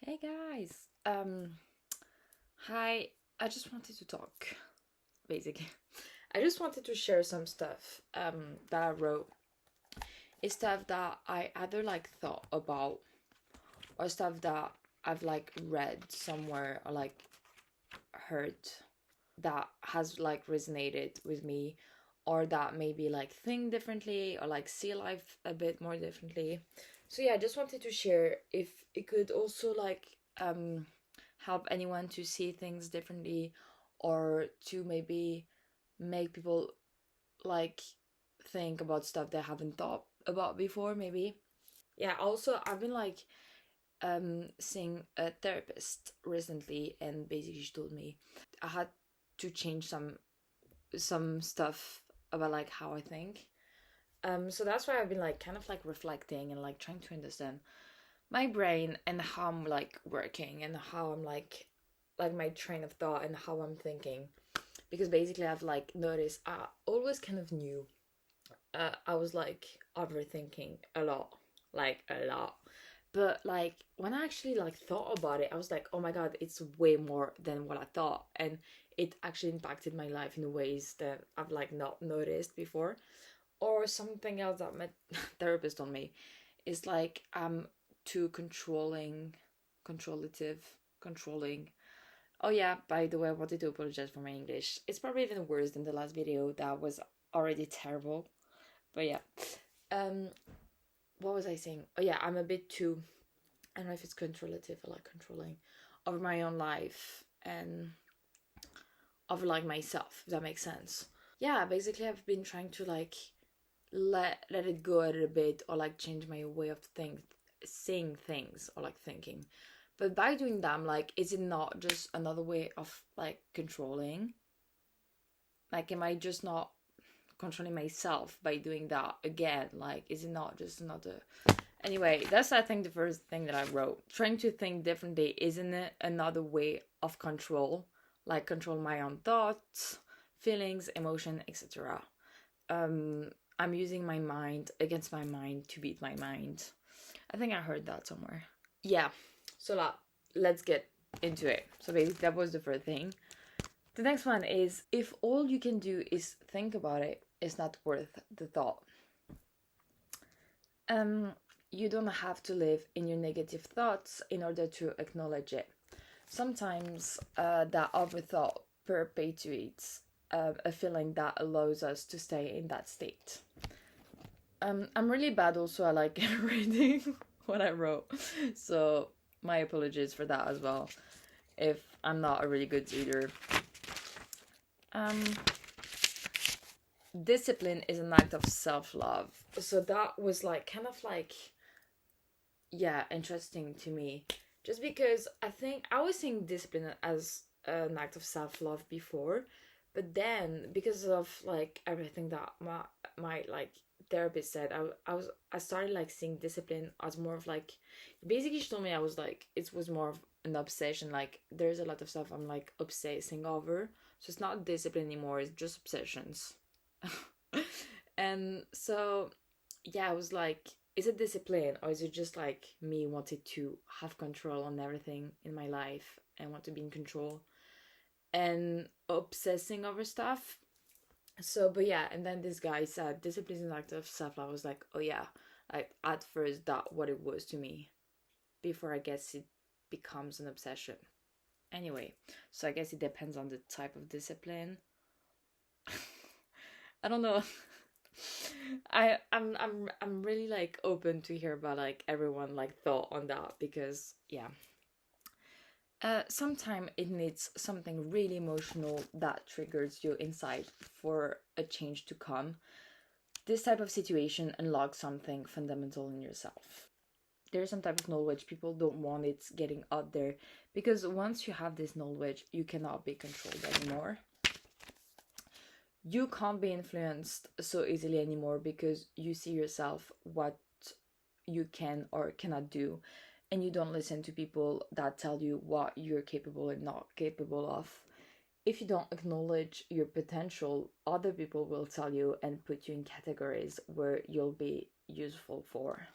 Hey guys. Hi. I just wanted to talk, basically. I just wanted to share some stuff that I wrote. It's stuff that I either thought about or stuff that I've read somewhere or heard that has resonated with me, or that maybe think differently or see life a bit more differently. So yeah, I just wanted to share if it could also help anyone to see things differently, or to maybe make people like think about stuff they haven't thought about before, maybe. Yeah, also I've been seeing a therapist recently, and basically she told me I had to change some stuff about how I think. So that's why I've been kind of reflecting and trying to understand my brain and how I'm working, and how I'm my train of thought and how I'm thinking. Because basically I've noticed I always kind of knew I was overthinking a lot, a lot. But when I actually thought about it, I was like, oh my god, it's way more than what I thought, and it actually impacted my life in ways that I've not noticed before. Or something else that my therapist told me is I'm too controlative, controlling. Oh yeah, by the way, I wanted to apologize for my English. It's probably even worse than the last video that was already terrible. But yeah. Um what was I saying? Oh yeah, I'm a bit too, I don't know if it's controlative or controlling over my own life and over myself, if that makes sense. Yeah, basically I've been trying to let it go a little bit, or change my way of seeing things, or thinking. But by doing that, I'm is it not just another way of controlling? Am I just not controlling myself by doing that again? Is it not just another? Anyway, that's, I think, the first thing that I wrote. Trying to think differently, isn't it another way of control? Control my own thoughts, feelings, emotion, etc. um I'm using my mind against my mind to beat my mind. I think I heard that somewhere. Yeah. So let's get into it. So basically that was the first thing. The next one is, if all you can do is think about it, it's not worth the thought. Um you don't have to live in your negative thoughts in order to acknowledge it. Sometimes that overthought perpetuates a feeling that allows us to stay in that state. I'm really bad also at reading what I wrote, so my apologies for that as well. If I'm not a really good reader. Um, Discipline is an act of self-love. So that was kind of yeah, interesting to me, just because I think I was seeing discipline as an act of self-love before, but then because of everything that my therapist said, I started seeing discipline as more of basically she told me I was it was more of an obsession. There's a lot of stuff I'm obsessing over, so it's not discipline anymore, it's just obsessions. And so yeah, I was is it discipline, or is it just me wanted to have control on everything in my life and want to be in control and obsessing over stuff? So but yeah, and then this guy said discipline is an act of self. I was like, oh yeah, at first that what it was to me, before I guess it becomes an obsession. Anyway, so I guess it depends on the type of discipline. I don't know. I'm really open to hear about everyone thought on that, because yeah. Sometimes it needs something really emotional that triggers you inside for a change to come. This type of situation unlocks something fundamental in yourself. There's some type of knowledge people don't want it getting out there, because once you have this knowledge, you cannot be controlled anymore. You can't be influenced so easily anymore, because you see yourself what you can or cannot do, and you don't listen to people that tell you what you're capable and not capable of. If you don't acknowledge your potential, other people will tell you and put you in categories where you'll be useful for.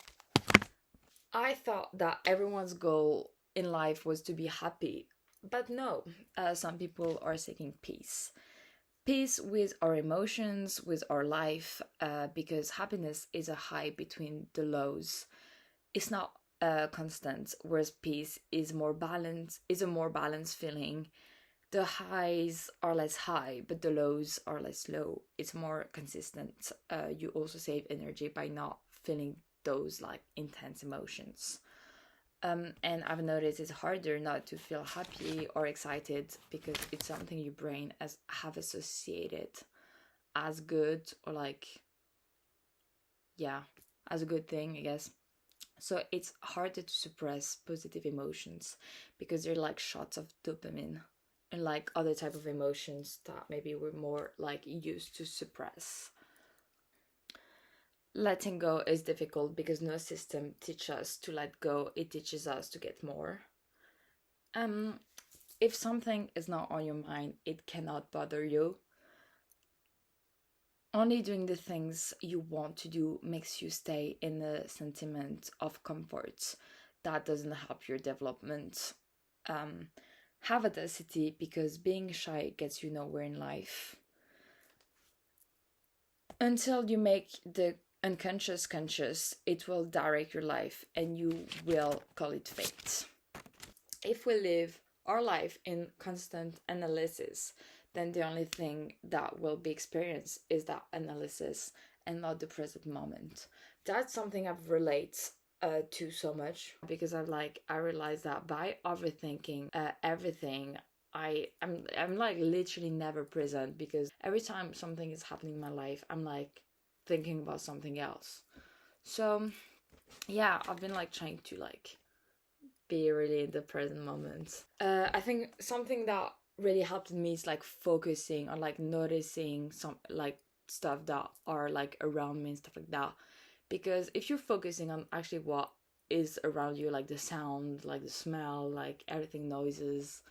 I thought that everyone's goal in life was to be happy. But no, some people are seeking peace. Peace with our emotions, with our life, because happiness is a high between the lows. It's not constant, whereas peace is more balanced, is a more balanced feeling. The highs are less high, but the lows are less low. It's more consistent. You also save energy by not feeling those like intense emotions. And I've noticed it's harder not to feel happy or excited because it's something your brain has have associated as good, or like, yeah, as a good thing, I guess. So it's harder to suppress positive emotions because they're like shots of dopamine and like other type of emotions that maybe we're more like used to suppress. Letting go is difficult because no system teaches us to let go, it teaches us to get more. Um, if something is not on your mind, it cannot bother you. Only doing the things you want to do makes you stay in a sentiment of comfort. That doesn't help your development. Um, have audacity because being shy gets you nowhere in life. Until you make the unconscious conscious, it will direct your life and you will call it fate. If we live our life in constant analysis, then the only thing that will be experienced is that analysis and not the present moment. That's something I've relate to so much because I realized that by overthinking everything, I'm like literally never present because every time something is happening in my life, I'm like thinking about something else. So yeah, I've been like trying to like be really in the present moment. I think something that really helped me is like focusing on like noticing some like stuff that are like around me and stuff like that. Because if you're focusing on actually what is around you, like the sound, like the smell, like everything, noises,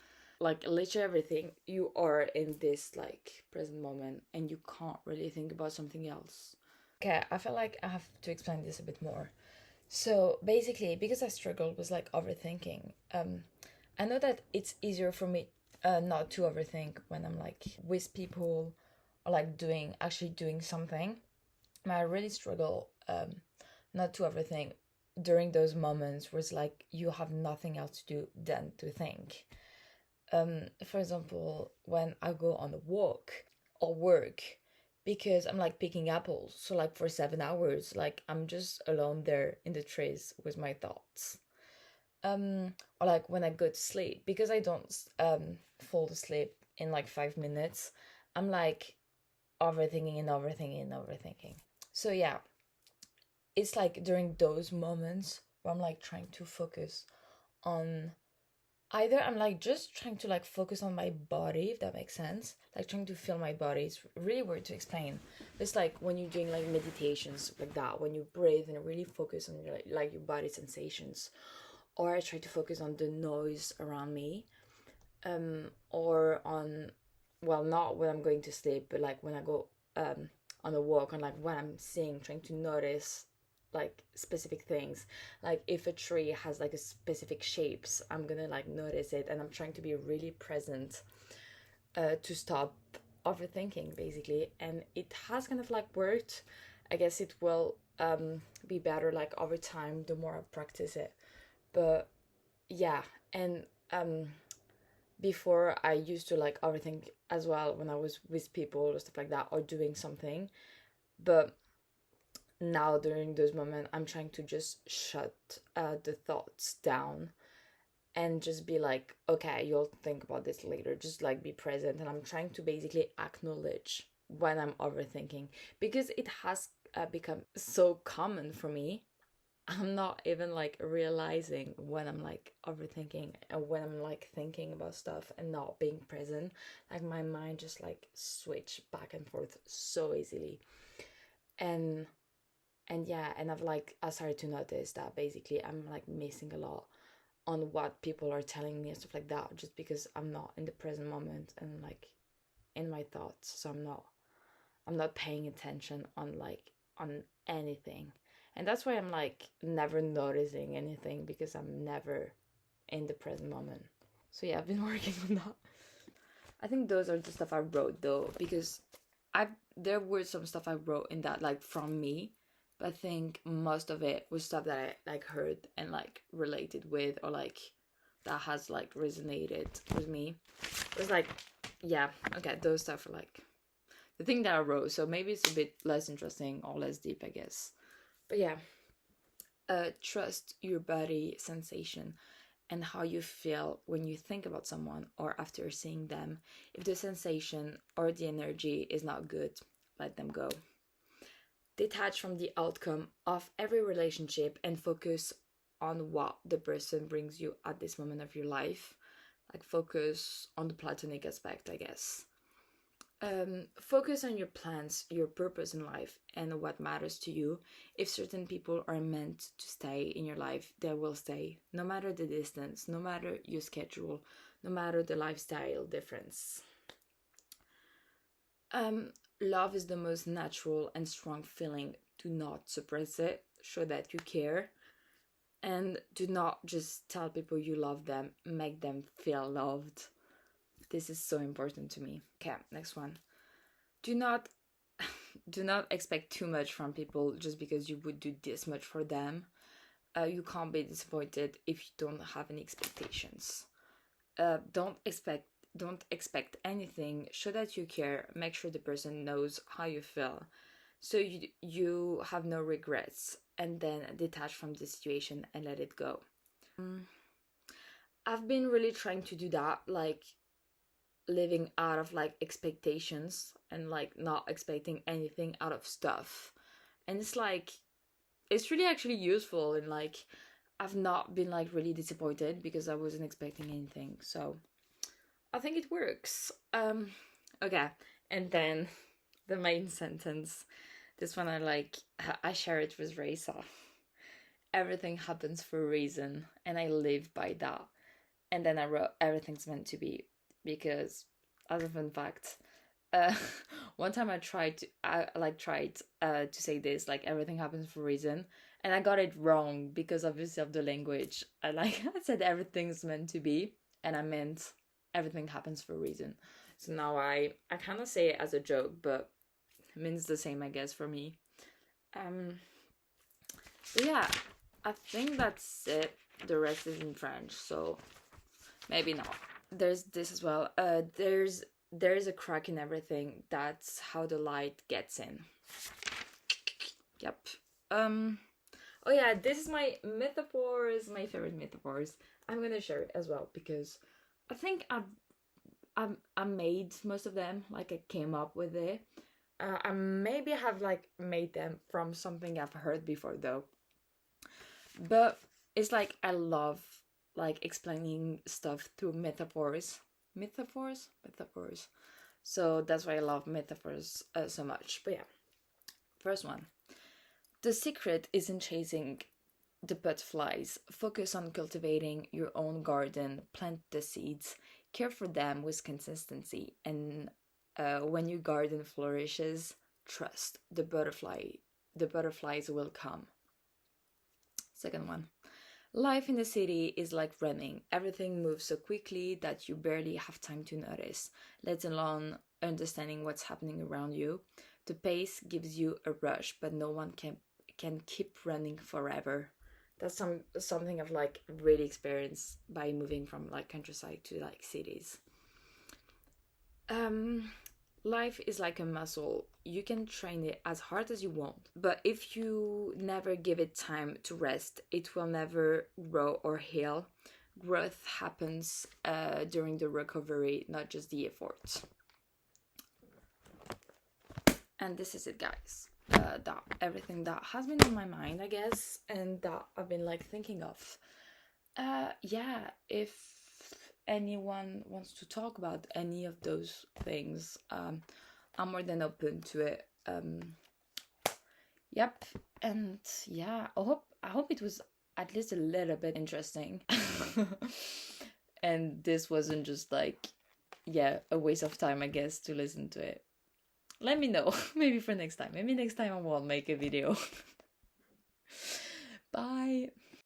like literally everything, you are in this like present moment and you can't really think about something else. Okay, I feel like I have to explain this a bit more. So basically, because I struggled with like overthinking, I know that it's easier for me not to overthink when I'm like with people or like doing something. But I really struggle not to overthink during those moments where it's like you have nothing else to do than to think. For example, when I go on a walk or work, because I'm like picking apples. So like for 7 hours, like I'm just alone there in the trees with my thoughts. Or like when I go to sleep, because I don't fall asleep in like 5 minutes, I'm like overthinking and overthinking and overthinking. So yeah, it's like during those moments where I'm like trying to focus on either I'm like just trying to like focus on my body, if that makes sense, like trying to feel my body. It's really weird to explain. It's like when you're doing like meditations like that, when you breathe and really focus on your like your body sensations, or I try to focus on the noise around me, or on, well, not when I'm going to sleep, but like when I go on a walk, and like when I'm seeing, trying to notice like specific things. Like if a tree has like a specific shapes, I'm gonna like notice it, and I'm trying to be really present to stop overthinking basically. And it has kind of like worked. I guess it will be better like over time the more I practice it. But yeah, and before I used to like overthink as well when I was with people or stuff like that, or doing something. But now during those moments, I'm trying to just shut the thoughts down and just be like, okay, you'll think about this later, just like be present. And I'm trying to basically acknowledge when I'm overthinking, because it has become so common for me. I'm not even like realizing when I'm like overthinking and when I'm like thinking about stuff and not being present. Like my mind just like switch back and forth so easily. And yeah, and I started to notice that basically I'm like missing a lot on what people are telling me and stuff like that, just because I'm not in the present moment and like in my thoughts. So I'm not paying attention on like on anything. And that's why I'm like never noticing anything, because I'm never in the present moment. So yeah, I've been working on that. I think those are the stuff I wrote though, because there were some stuff I wrote in that like from me, but I think most of it was stuff that I like heard and like related with, or like that has like resonated with me. It was like, yeah, okay, those stuff are like the thing that I wrote. So maybe it's a bit less interesting or less deep, I guess. But yeah, trust your body sensation and how you feel when you think about someone or after seeing them. If the sensation or the energy is not good, let them go. Detach from the outcome of every relationship and focus on what the person brings you at this moment of your life. Like, focus on the platonic aspect, I guess. Focus on your plans, your purpose in life, and what matters to you. If certain people are meant to stay in your life, they will stay, no matter the distance, no matter your schedule, no matter the lifestyle difference. Love is the most natural and strong feeling. Do not suppress it. Show that you care. And do not just tell people you love them. Make them feel loved. This is so important to me. Okay, next one. Do not expect too much from people just because you would do this much for them. You can't be disappointed if you don't have any expectations. Don't expect anything. Show that you care. Make sure the person knows how you feel, so you have no regrets, and then detach from the situation and let it go. I've been really trying to do that, like living out of like expectations and like not expecting anything out of stuff. And it's like, it's really actually useful, and like I've not been like really disappointed because I wasn't expecting anything. So I think it works. Okay. And then the main sentence. This one I share it with Raisa. Everything happens for a reason, and I live by that. And then I wrote everything's meant to be, because as a fun fact, one time I tried to say this, like everything happens for a reason, and I got it wrong because obviously of the language. I said everything's meant to be, and I meant everything happens for a reason. So now I kind of say it as a joke, but it means the same, I guess, for me. But yeah, I think that's it. The rest is in French, so maybe not. There's this as well. There's a crack in everything. That's how the light gets in. Yep. Oh yeah, this is my metaphors, my favorite metaphors. I'm gonna share it as well because I think I made most of them. Like, I came up with it. I maybe have like made them from something I've heard before though. But it's like I love like explaining stuff through metaphors. Metaphors. So that's why I love metaphors so much. But yeah, first one. The secret isn't chasing the butterflies. Focus on cultivating your own garden. Plant the seeds. Care for them with consistency. And when your garden flourishes, trust the butterflies will come. Second one. Life in the city is like running. Everything moves so quickly that you barely have time to notice, let alone understanding what's happening around you. The pace gives you a rush, but no one can keep running forever. That's something I've like really experienced by moving from like countryside to like cities. Life is like a muscle. You can train it as hard as you want, but if you never give it time to rest, it will never grow or heal. Growth happens during the recovery, not just the effort. And this is it, guys. That everything that has been on my mind, I guess, and that I've been like thinking of. Yeah, if anyone wants to talk about any of those things, I'm more than open to it. Yep. And yeah, I hope it was at least a little bit interesting. And this wasn't just like, yeah, a waste of time, I guess, to listen to it. Let me know. Maybe for next time. Maybe next time I won't make a video. Bye.